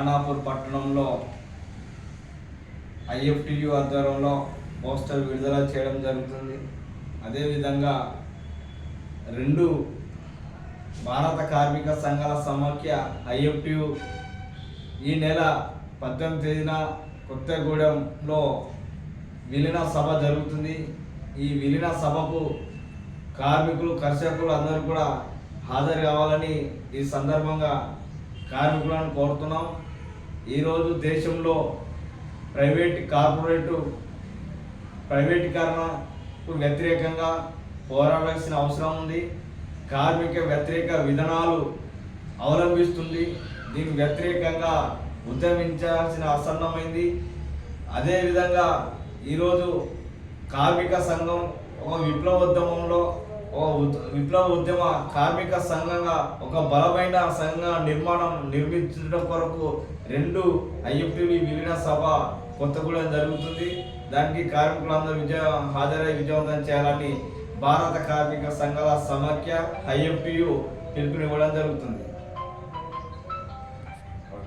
ఖానాపూర్ పట్టణంలో ఐఎఫ్టియు ఆధ్వర్యంలో పోస్టర్ విడుదల చేయడం జరుగుతుంది. అదేవిధంగా 2 భారత కార్మిక సంఘాల సమాఖ్య ఐఎఫ్టియు ఈ నెల 18వ తేదీన కొత్తగూడెంలో విలీన సభ జరుగుతుంది. ఈ విలీన సభకు కార్మికులు, కర్షకులు అందరూ కూడా హాజరు కావాలని ఈ సందర్భంగా కార్మికులను కోరుతున్నాం. ఈరోజు దేశంలో ప్రైవేటీకరణకు వ్యతిరేకంగా పోరాడాల్సిన అవసరం ఉంది. కార్మిక వ్యతిరేక విధానాలు అవలంబిస్తుంది. దీనికి వ్యతిరేకంగా ఉద్యమించాల్సిన ఆసన్నమైంది. అదేవిధంగా ఈరోజు కార్మిక సంఘం ఒక విప్లవ ఉద్యమ కార్మిక సంఘంగా ఒక బలమైన సంఘ నిర్మించడం కొరకు 2 ఐఎఫ్టియు విలీన సభ కొత్తగూడెం జరుగుతుంది. దానికి కార్మికులందరూ హాజరై విజయవంతం చేయాలని భారత కార్మిక సంఘాల సమాఖ్య ఐఎఫ్టియు పిలుపునివ్వడం జరుగుతుంది.